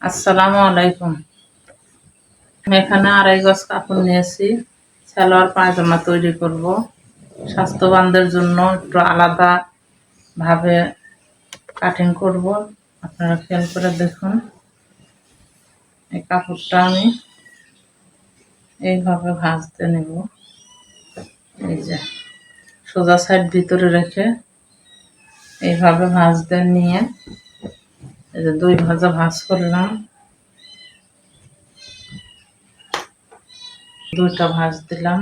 আসসালামু আলাইকুম। আমি এখানে 2.5 গজ কাপড় নিয়েছি, সালোয়ার পায়জামা তৈরি করব। স্বাস্থ্যবানদের জন্য একটু আলাদা ভাবে কাটিং করব। আপনারা খেয়াল করে দেখুন। এই কাপড়টা আমি এইভাবে ভাঁজতে নেব। এই যে সোজা সাইড ভিতরে রেখে এইভাবে ভাঁজতে নিয়ে এই যে 2 ভাঁজা ভাঁজ করলাম, 2টা ভাঁজ দিলাম।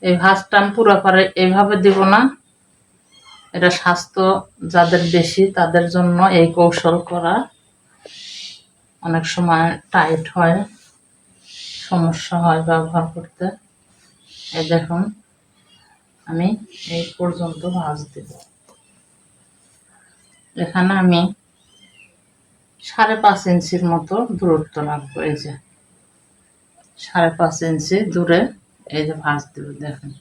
এই ভাঁজটা আমি পুরো করে এইভাবে দিব না, এটা স্বাস্থ্য যাদের বেশি তাদের জন্য এই কৌশল করা। অনেক সময় টাইট হয়, সমস্যা হয় ব্যবহার করতে। এই দেখুন, আমি এই পর্যন্ত ভাঁজ দেব। এখানে আমি 5.5 ইঞ্চির মতো দূরত্ব রাখবো। এই যে 5.5 ইঞ্চি দূরে এই যে ভাঁজ দেব। দেখুন,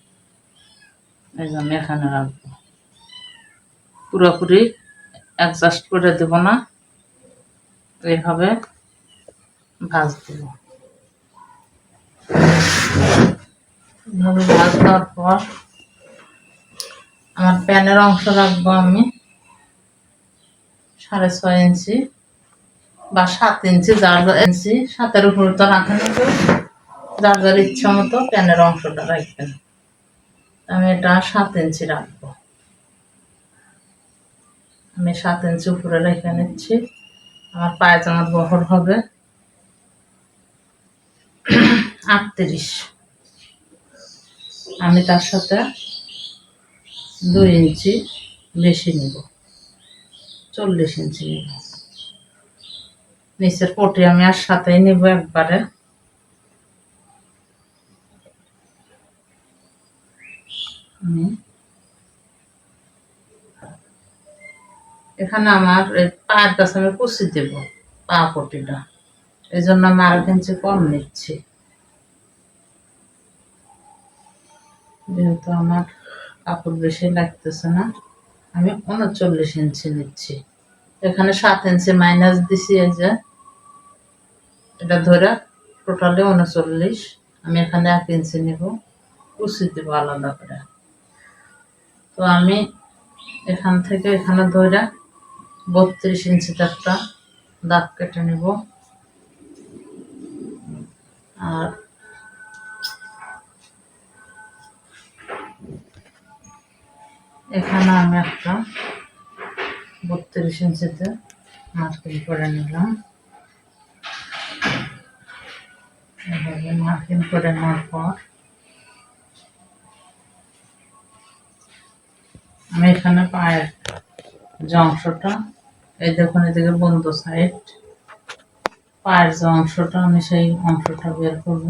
এই যে আমি এখানে রাখবো। পুরোপুরি অ্যাডজাস্ট করে দেব না, এইভাবে ভাঁজ দেব। এইভাবে ভাঁজ দেওয়ার পর আমার প্যানের অংশ রাখবো আমি 6.5 ইঞ্চি বা 7 ইঞ্চি, যার ইঞ্চি 7-এর উপরে তো রাখেন, যার যার ইচ্ছা মতো প্যানের অংশটা রাখবেন। আমি এটা 7 ইঞ্চি রাখবো। আমি 7 ইঞ্চি উপরে রেখে নিচ্ছি। আমার পায়জামার বহর হবে 38। আমি তার সাথে 2 ইঞ্চি বেশি নিব, 40 ইঞ্চি নিব। নিচের পটি আমি আর সাথেই নিব একবারে। আমি এখানে আমার এই পায়ের কাছে আমি কুচি দেব, পা পটিটা, এই জন্য আমি 1.5 ইঞ্চি কম নিচ্ছি। যেহেতু আমার কাপড় বেশি লাগতেছে না, আমি 39 ইঞ্চি নিচ্ছি। এখানে 7 ইঞ্চি মাইনাস দিছি, এই যে এটা ধরে টোটালি 39। আমি এখানে 1 ইঞ্চি নিব, কুচি দেব আলাদা করে। তো আমি এখান থেকে এখানে ধরে 32 ইঞ্চিতে একটা দাগ কেটে নেব। আর এখানে আমি একটা 32 ইঞ্চিতে মার্কিং করে নিলাম। এভাবে মার্কিং করে নেওয়ার পর আমি এখানে পায়ের যে অংশটা, এই দেখুন এদিকে বন্ধ সাইড, পায়ের যে অংশটা আমি সেই অংশটা বের করব।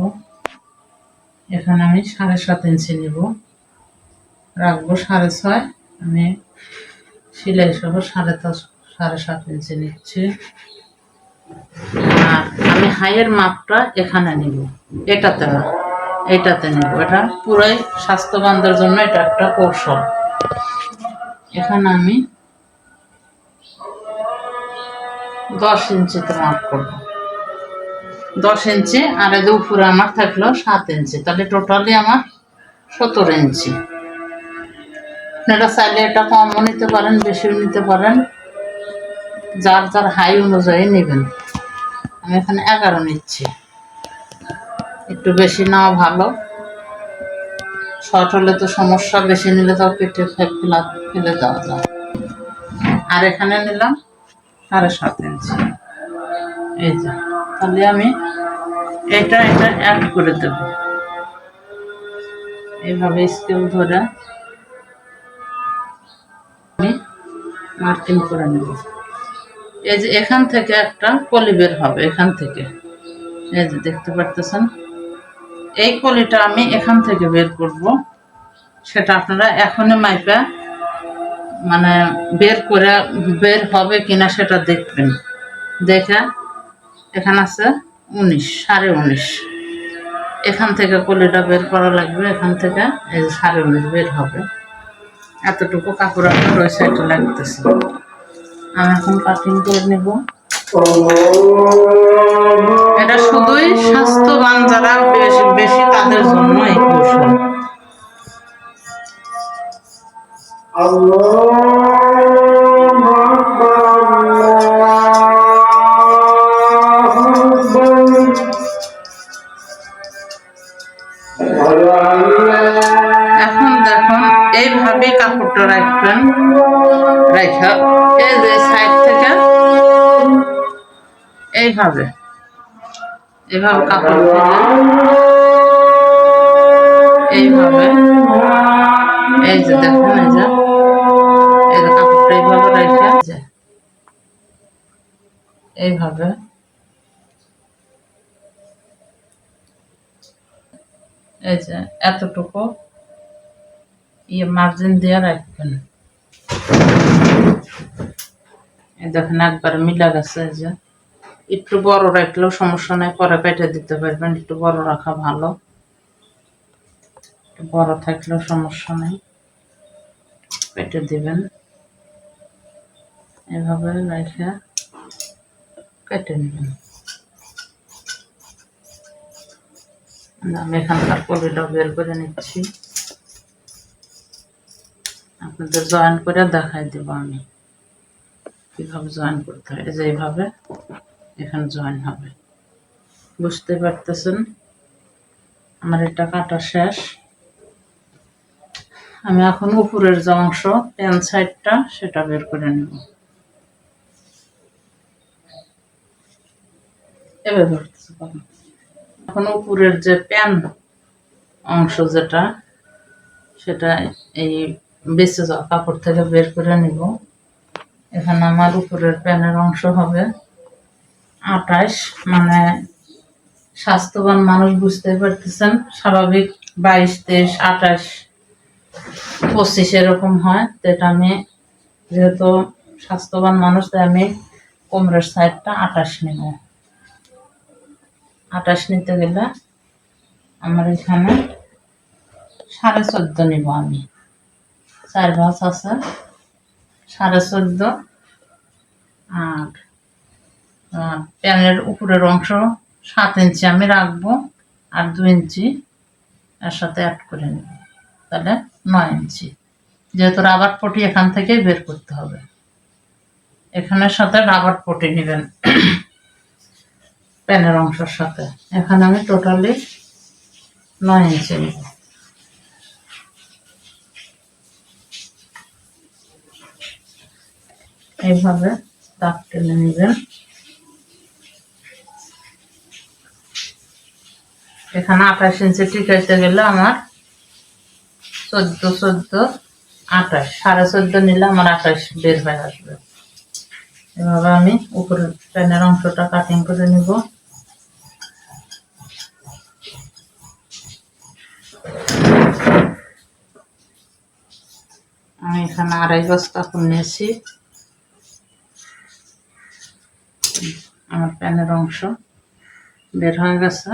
এখানে আমি 7.5 ইঞ্চি নিব, রাখবো 6.5। আমি সেলাই সহ 7.5 ইঞ্চি নিচ্ছি। আর আমি হাইয়ের মাপটা এখানে নিব, এটাতে না, এটাতে নিব। এটা পুরাই স্বাস্থ্যবানদের জন্য এটা একটা কৌশল। এখানে আমি 10 ইঞ্চিতে মাপ করব, 10 ইঞ্চি। আর এই যে উপরে আমার থাকলো 7 ইঞ্চি, তাহলে টোটালি আমার 17 ইঞ্চি। আপনারা চাইলে এটা কমও নিতে পারেন, বেশিও নিতে পারেন, যার যার হাই অনুযায়ী নেবেন। আমি এখানে 11 নিচ্ছি, একটু বেশি নেওয়া ভালো। শর্ট হলে তো সমস্যা, বেশি নিলে তাও কেটে ফেলে দেওয়া যায়। আর এখানে নিলাম 7.5 ইঞ্চি। এই যে, তাহলে আমি এটা অ্যাড করে দেব। এইভাবে স্কেল ধরে আমি মার্কিং করে নেব। এই যে এখান থেকে একটা কলি বের হবে, এখান থেকে, এই যে দেখতে পারতেছেন, এই কলিটা আমি এখান থেকে বের করব। সেটা আপনারা এখনই মাইপা মানে বের হবে কিনা সেটা দেখবেন। দেখে এখানে আছে 19, 19.5। এখান থেকে কলিটা বের করা লাগবে, এখান থেকে এই যে 19.5 বের হবে। এতটুকু কাপড় আপনার ওই সাইডে লাগতেছে। আমি এখন কাটিং করে নেব। এটা শুধুই স্বাস্থ্যবান যারা বেশি বেশি তাদের জন্য এই কৌশল। এখন দেখুন এইভাবে কাপড়টা রাখবেন, রেখা এই যে সাইড থেকে এইভাবে এইভাবে কাপড় এইভাবে এই যে দেখুন এই যে কাপড়টা এইভাবে রেখে এইভাবে এই যে এতটুকু মার্জিন দিয়ে রাখবেন। এই দেখেন একবার মিলা গেছে। এই যে একটু বড় রাখলেও সমস্যা নাই, পরে কেটে দিতে পারবেন। একটু বড় রাখা ভালো, বড় থাকলেও সমস্যা নেই, কেটে দিবেন। এভাবে রেখে কেটে নেবেন। আমি এখানকার পলিটা বের করে নিচ্ছি, আপনাদের জয়েন করে দেখাই দেব আমি কিভাবে জয়েন করতে হয়। এই যে এইভাবে এখানে জয়েন হবে, বুঝতে পারতেছেন। আমার এটা কাটা শেষ। আমি এখন উপরের যে অংশ প্যান সাইডটা সেটা বের করে নেব। এবার ধরতেছে এখন উপরের যে প্যান অংশ যেটা সেটা এই বেঁচে যাওয়া কাপড় থেকে বের করে নিব। এখানে আমার উপরের প্যানের অংশ হবে 28, মানে স্বাস্থ্যবান মানুষ বুঝতে পারতেছেন, স্বাভাবিক 22, 23, 28, 25 এরকম হয়। তো এটা আমি যেহেতু স্বাস্থ্যবান মানুষ তাই আমি কোমরের সাইডটা 28 নেব। 28 নিতে গেলে আমার এখানে 14.5 নিব। আমি 4 ভাঁজ আছে, 14.5। আর প্যানের উপরের অংশ 7 ইঞ্চি আমি রাখবো, আর 2 ইঞ্চি এর সাথে অ্যাড করে নেব, তাহলে 9 ইঞ্চি। যেহেতু রাবার পটি এখান থেকে বের করতে হবে, এখানের সাথে রাবার পটি নেবেন প্যানের অংশের সাথে। এখানে আমি টোটালি 9 ইঞ্চি নেব। এইভাবে দাগ টেনে নেবেন। এখানে 28 ইঞ্চি টিকাইতে গেলে আমার 14, 28, 14.5 নিলে আমার 28 বের হয়ে আসবে। এভাবে আমি উপরের প্যানের অংশটা কাটিং করে নিব। আমি এখানে 2.5 গজ কাপড় নিয়েছি। আমার প্যানের অংশ বের হয়ে গেছে,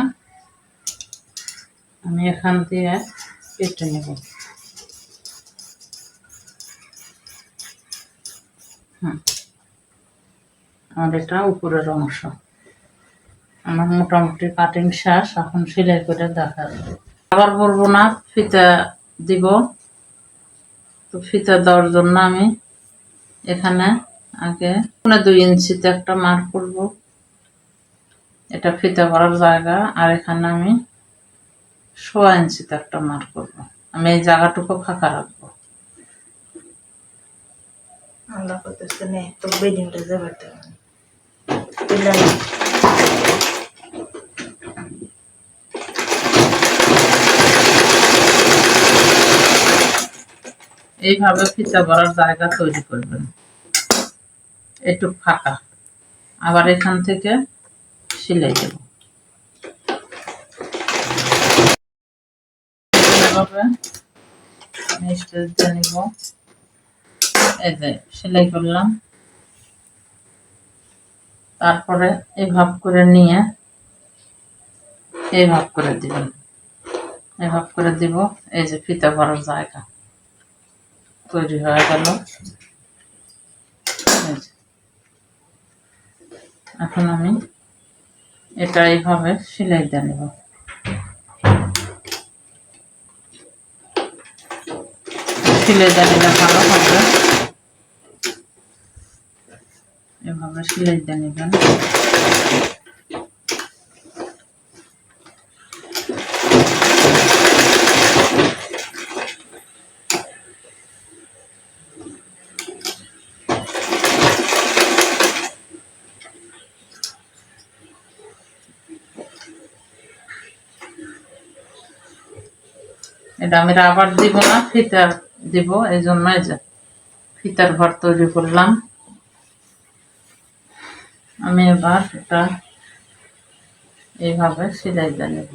আমি এখান দিয়ে কেটে নেব। আর এটা উপরের অংশ আমার মোটামুটি কাটিং শেষ। এখন সেলাই করে দেখাবো। আবার বলবো না, ফিতা দিব। তো ফিতা দেওয়ার জন্য আমি এখানে আগে 2 ইঞ্চিতে একটা মার্ক করব, এটা ফিতা ভরার জায়গা। আর এখানে আমি 1.5 ইঞ্চিতে একটা মার্ক করব। আমি এই জায়গাটুকু ফাঁকা রাখবো। আল্লাহ করতেছে না তো বেডিংটা যাবে। এইভাবে ফিতা ভরার জায়গা তৈরি করবেন, একটু ফাঁকা। আবার এখান থেকে সেলাই দেব। এই যে সেলাই করলাম, তারপরে এভাবে করে নিয়ে এইভাবে করে দিবেন, এভাবে করে দিব। এই যে ফিতা ভরার জায়গা তৈরি হয়ে গেল। এখন আমি এটা এইভাবে সেলাই দিয়ে নেব। সেলাই দিয়ে নিলে ভালো হবে। এভাবে সেলাই দিয়ে নেবেন। এটা আমি রাবার দিব না, ফিতার দিব, এই জন্য এই যে ফিতার ঘর তৈরি করলাম। আমি এবার এটা এইভাবে সেলাই দিয়ে নেব।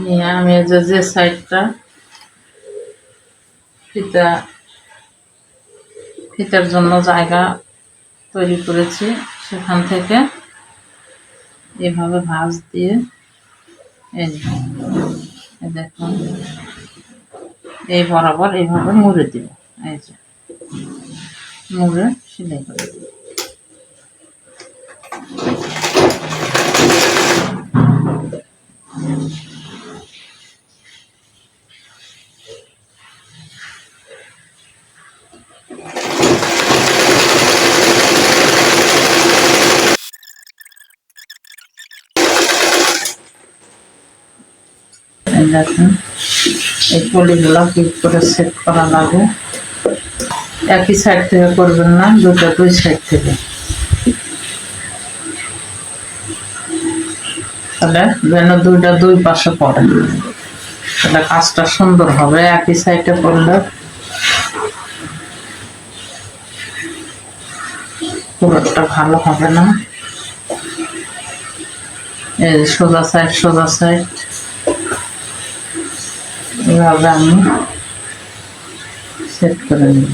নিয়ে আমি এই যে সাইডটা ফিতার জন্য জায়গা তৈরি করেছি, সেখান থেকে এভাবে ভাঁজ দিয়ে এই দেখুন এই বরাবর এইভাবে মুড়ে দিব। এই যে মুড়ে সেলাই করে দিব। দেখুন এই পলিগুলো কি করে সেট করা লাগে। একই সাইড থেকে করবেন না, দুই সাইড থেকে, তাহলে যেন দুই পাশে পড়ে, তাহলে কাজটা সুন্দর হবে। একই সাইডে করলে পুরোটা ভালো হবে না। এই সোজা সাইড এভাবে আমি সেট করে নিব।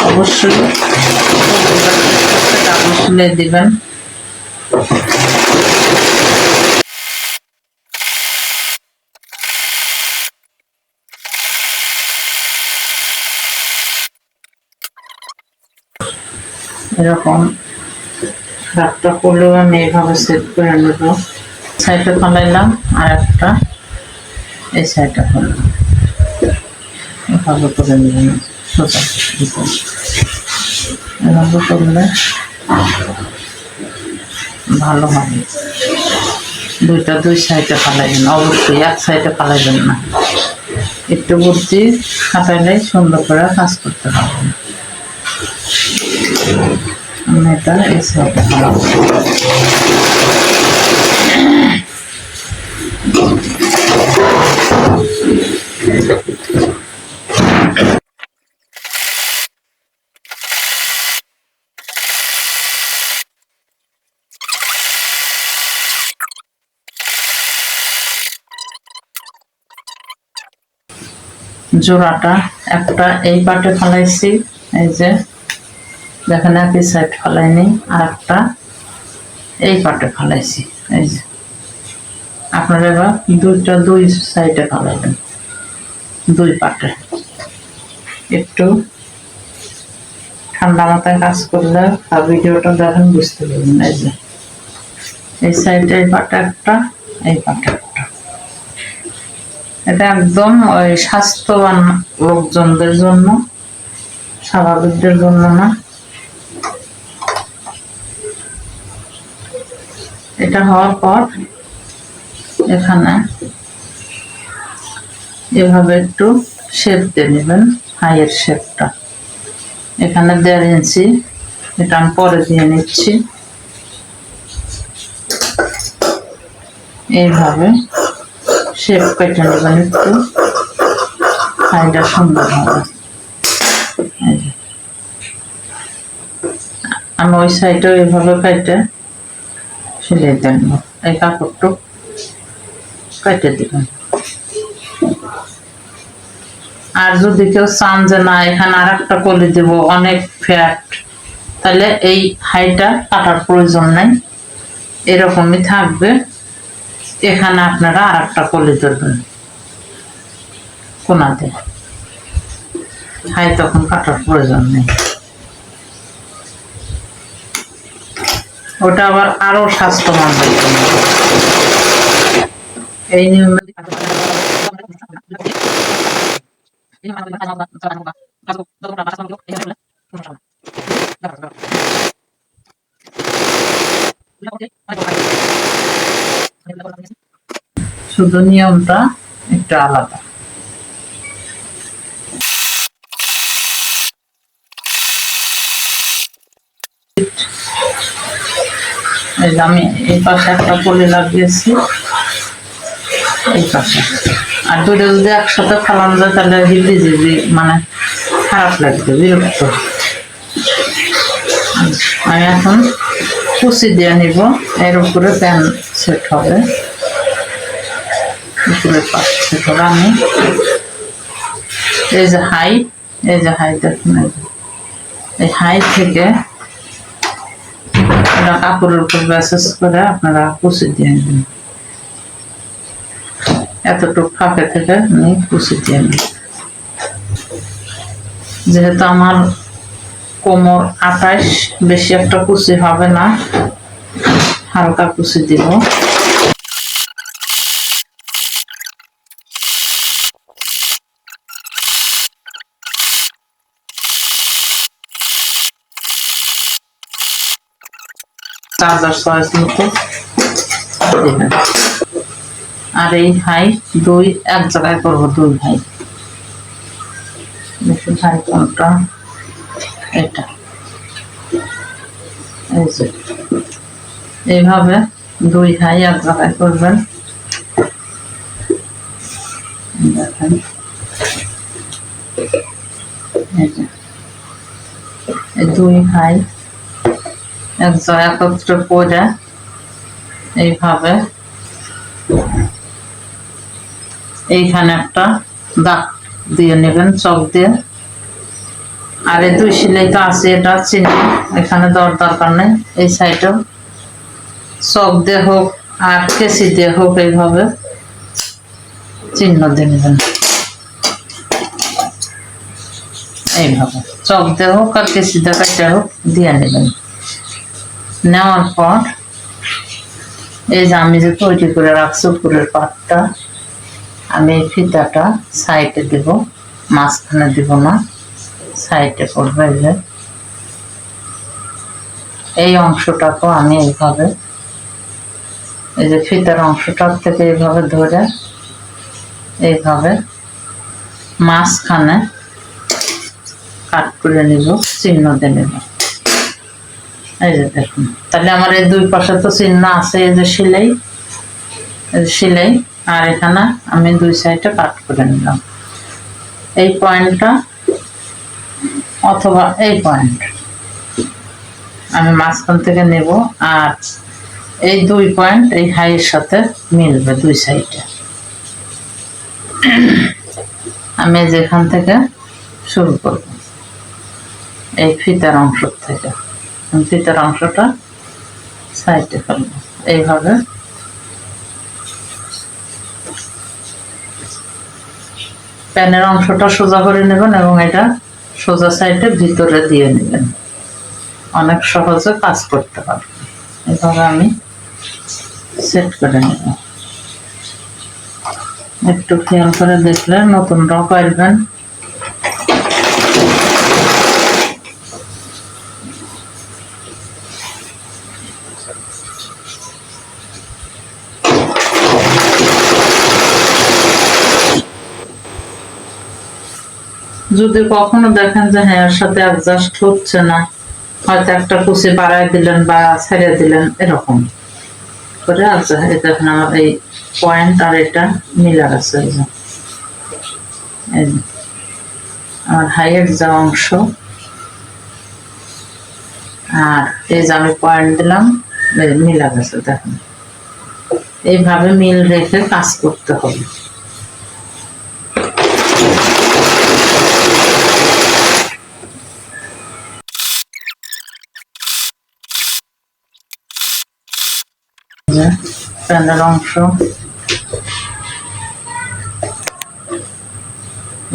অবশ্যই সেলাই দিবেন। এরকম রাতটা করলেও আমি এইভাবে সেট করে নেব। সাইডে ফালাইলাম আর একটা এই সাইডে ফালাইলাম, এভাবে করে নেবেন সোজা দিবেন। এভাবে করলে ভালো হবে। দুই সাইডে ফালাইবেন, অবশ্যই এক সাইডে ফালাইবেন না। একটু বুদ্ধি খাটাইলে সুন্দর করে কাজ করতে পারবেন। আমি এটা এই সাইডে ফালাবো। জোড়াটা একটা এই পাটে ফালাইছি, এই যে দেখেন একই সাইড ফালাইনি, আর একটা এই পাটে ফালাইছি। এই যে আপনারা এবার দুই সাইডে ফালাইবেন, দুই পাটে। একটু ঠান্ডা মাথায় কাজ করলে আর ভিডিওটা দেখেন বুঝতে পারবেন। এই যে এই সাইডে এই পাটে একটা, এই পাটে একটা। এটা একদম ওই স্বাস্থ্যবান লোকজনদের জন্য, স্বাভাবিকদের জন্য না। এটা হওয়ার পর এখানে এভাবে একটু শেপ দিয়ে নেবেন, হাইয়ের শেপটা। এখানে 1.5 ইঞ্চি, এটা আমি পরে দিয়ে নিচ্ছি। এইভাবে শেপ কেটে নেবেন একটু, হাইটা সুন্দর হবে। আমি ওই সাইডে এইভাবে কেটে সেলাই দেব। এই কাপড়টা কেটে দিবেন। আর যদি কেউ চান যে না এখানে আর একটা কলি দেব, অনেক ফ্যাট, তাহলে এই হাইটা কাটার প্রয়োজন নাই। এরকমই থাকবে। এখানে আপনারা আর একটা কলি ধরবেন কোনাতে, হাই তখন কাটার প্রয়োজন নেই। ওটা আবার আরো স্বাস্থ্যবান হয়ে যাবে। এই নিয়মে শুধু নিয়মটা একটু আলাদা। এই যে আমি এই পাশে একটা পলি লাগিয়েছি, এই পাশে। আর দুটো যদি একসাথে ফালানো যায় তাহলে হিজি জিজি মানে খারাপ লাগবে, বিরক্ত। আমি এখন কুচি দিয়ে নিব, এর উপরে প্যান সেট হবে, উপরের পাশ সেট হবে। আমি এই যে হাই, এই যে হাই দেখুন, এই হাই থেকে এটা কাপড়ের উপর ব্যাসেস করে আপনারা কুচি দিয়ে নেবেন। এতটুকু ফাঁকে থেকে আমি কুচি দিয়ে নেব। যেহেতু আমার কোমর 28, বেশি একটা কুচি হবে না, হালকা কুচি দিব। চার্জার চয়েস মতো দিবেন। আর এই হাই দুই এক জায়গায় করবো, দুই হাই। দেখুন হাই কোনটা, এটা। এই যে এইভাবে দুই হাই এক জায়গায় করবেন। দেখেন এই যে এই দুই হাই এক জায়গায় একত্রে করে এইভাবে এইখানে একটা দাগ দিয়ে নেবেন চক দিয়ে। আর এই দুই সেলাইটা আছে, এটা চিহ্ন এখানে দেওয়ার দরকার নেই। এই সাইডেও চক দিয়ে হোক আর কেসি দিয়ে হোক এইভাবে চিহ্ন দিয়ে নেবেন। এইভাবে চক দিয়ে হোক আর কেসি দিয়ে কাটা হোক দিয়ে নেবেন। নেওয়ার পর এই যে আমি যে তৈরি করে রাখছি উপরের পাটটা, আমি এই ফিতাটা সাইডে দেব, মাঝখানে দিব না, সাইডে পড়বে। এই যে এই অংশটাকেও আমি এইভাবে, এই যে ফিতার অংশটার থেকে এইভাবে ধরে এইভাবে মাঝখানে কাট করে নিব, চিহ্ন দিয়ে নেব। এই যে দেখুন, তাহলে আমার এই দুই পাশে তো চিহ্ন আছে। এই যে সেলাই, সেলাই, আর এখানে আমি দুই সাইডে কাট করে নিলাম। এই পয়েন্টটা অথবা এই পয়েন্ট আমি মাঝখান থেকে নেব, আর এই দুই পয়েন্ট এই হাইয়ের সাথে মিলবে দুই সাইডে। আমি যেখান থেকে শুরু করব, এই ফিতার অংশ থেকে ফিতার অংশটা সাইডে ফেলবো। এইভাবে প্যানের অংশটা সোজা করে নেবেন এবং এটা সোজা সাইডে ভিতরে দিয়ে নেবেন। অনেক সহজে কাজ করতে পারবেন। এইভাবে আমি সেট করে নেব। একটু খেয়াল করে দেখলে নতুনরাও পারবেন। যদি কখনো দেখেন যে হ্যাঁ এর সাথে অ্যাডজাস্ট হচ্ছে না, হয়তো একটা কুচি বাড়াই দিলেন বা ছেড়ে দিলেন, এরকম করে আচ্ছা এই দেখেন আমার এই পয়েন্ট আর এটা মিলা গেছে। এই যে আমার হাইয়ের যা অংশ আর এই যে আমি পয়েন্ট দিলাম মিলা গেছে। দেখেন এইভাবে মিল রেখে কাজ করতে হবে। প্যানের অংশ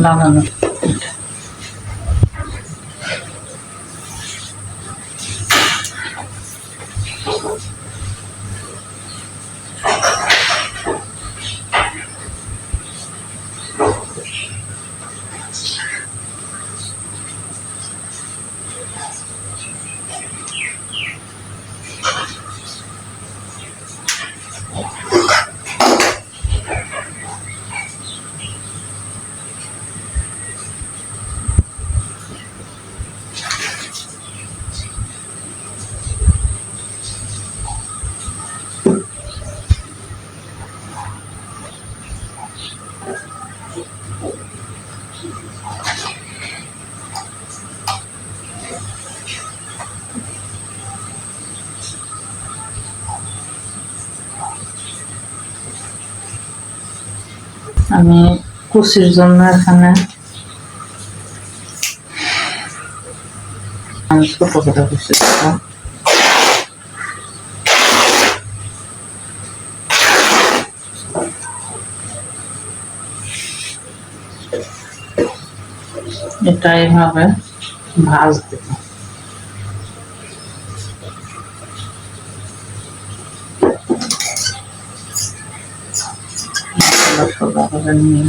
লাগানো। আমি কুচির জন্য এখানে আমি ছোট করে কুচি দেব। এটা এইভাবে ভাজ দেব। সোজা করে নিয়ে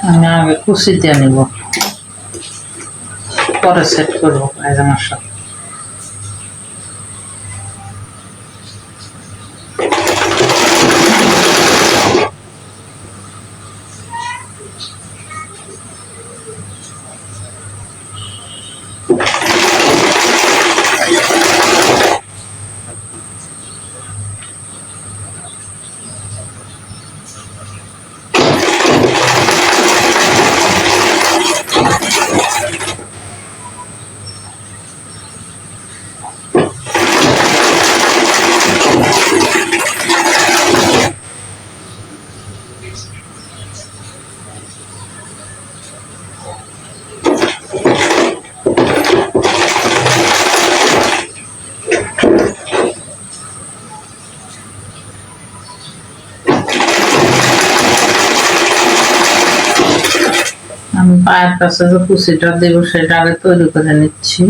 আমি আগে কুচি দিয়ে নিব, পরে সেট করবো পায়জামার সাথে। আমি পায়ের কাছে যে কুচিটা দেব সেটা আগে তৈরি করে নিচ্ছি।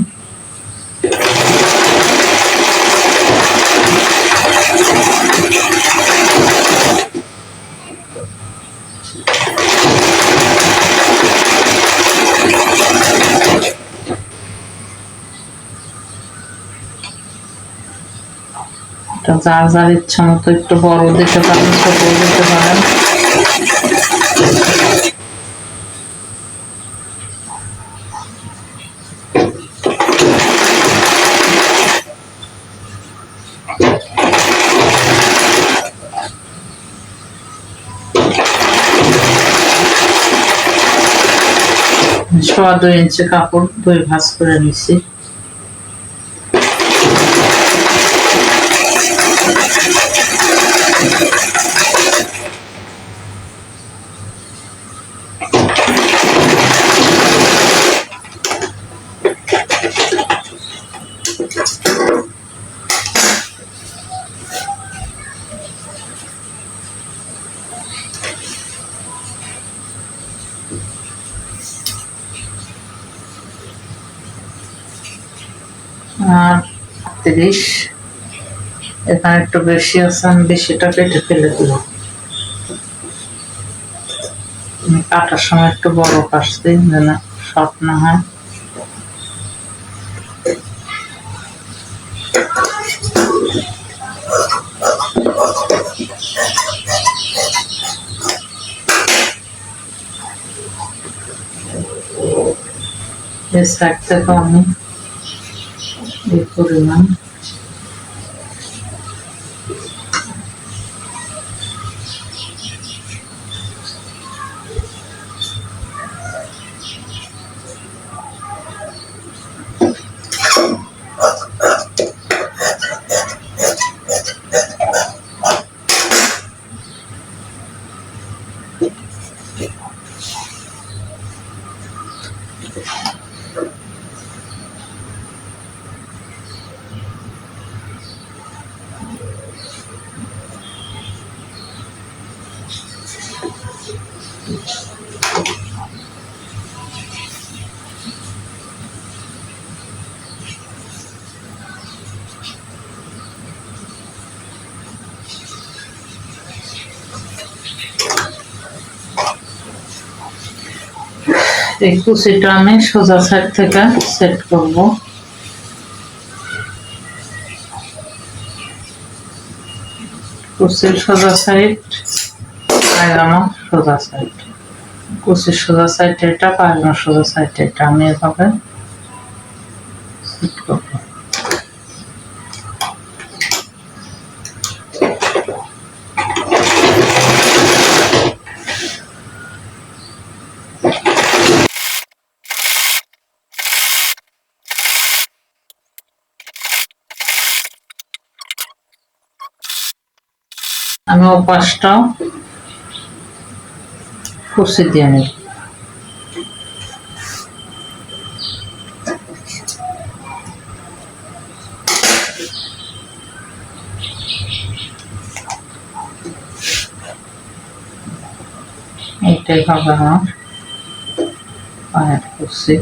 এটা যার যার ইচ্ছা মতো একটু বড় দিতে পারেন, ছোট দিতে পারেন। সোয়া 2 ইঞ্চি কাপড় 2 ভাঁজ করে নিচ্ছি। আর 30 এখানে একটু বেশি আছে, আমি বেশিটা কেটে ফেলে দেব। কাটার সময় একটু বড় কাটছি যেন শর্ট না হয়। এই সাইড থেকে আমি এই পরিমাণ এই কুচিটা আমি সোজা সাইড থেকে সেট করব। কুচির সোজা সাইড, পায়জামার সোজা সাইড, কুচির সোজা সাইড এটা, পায়জামার সোজা সাইড এটা, আমি এভাবে সেট করব। আমি ওপাশটাও কুচি দিয়ে নিই। এইটাই হবে আমার পায়ের কুচি।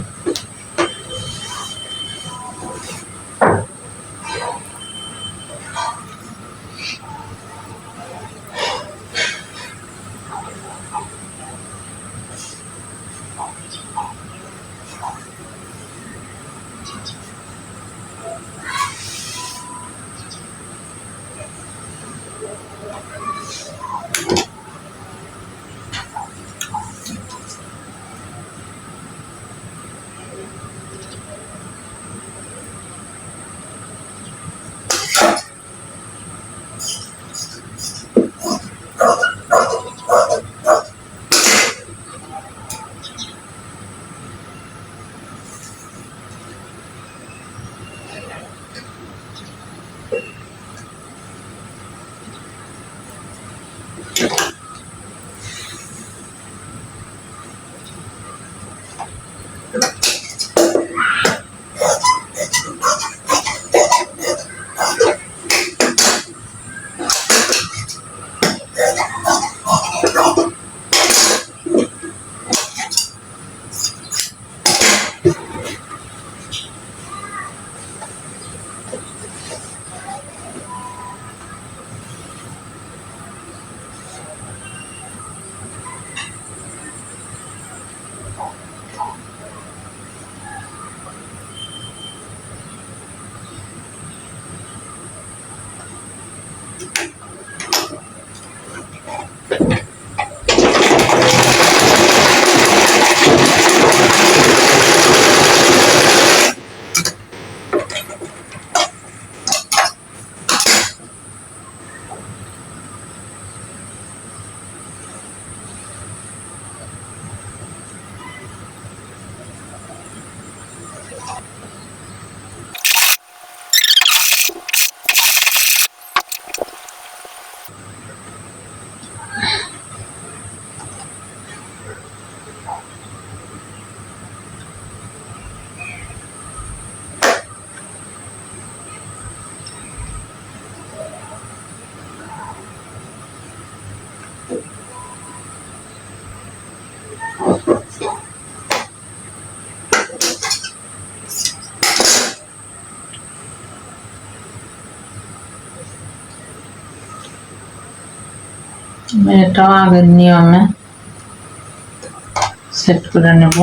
এটাও আগের নিয়মে সেট করে নেব।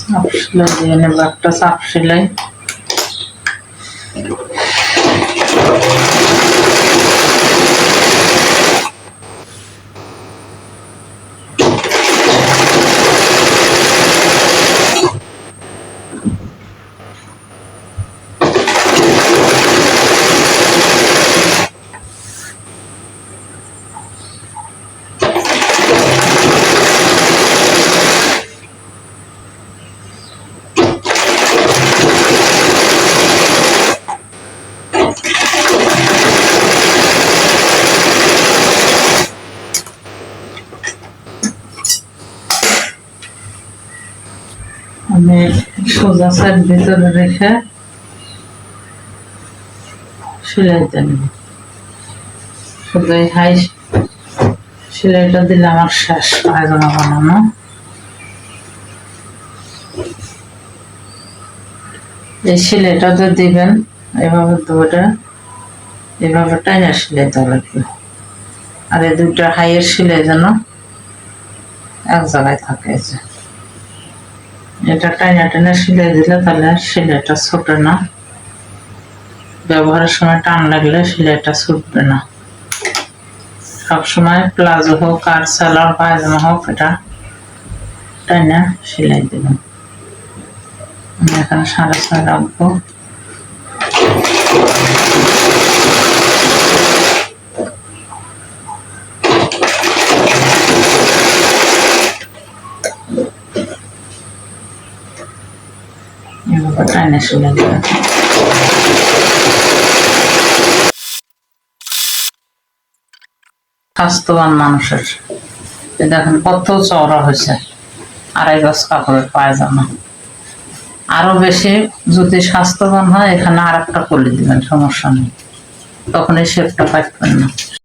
চাপ সেলাই দিয়ে নেব, একটা চাপ সেলাই। আমি সোজা সাইড ভিতরে রেখে সেলাইতে নেব। শুধু এই হাই সেলাইটা দিলে আমার শেষ পায়জামা বানানো। এই সেলাইটা তো দিবেন এভাবে, দুটো এভাবে টাইনা সেলাই দেওয়া লাগবে। আর এই দুইটা হাইয়ের সেলাই যেন এক জায়গায় থাকে। এটা টাইনা টাইনা সেলাই দিলে তাহলে সেলাইটা ছুটে না, ব্যবহারের সময় টান লাগলে সেলাইটা ছুটবে না। সবসময় প্লাজো হোক আর সালোয়ার পায়জামা হোক এটা টাইনা সেলাই দেবেন। আমি এখানে 6.5 রাখবো। এভাবে টাইনা সেলাই দেবেন। স্বাস্থ্যবান মানুষের দেখেন কত চওড়া হয়েছে, 2.5 গজ কাপড়ের পায়জামা। আরো বেশি যদি স্বাস্থ্যবান হয় এখানে আর একটা কলি দিবেন, সমস্যা নেই, তখন এই শেপটা পাইবেন না।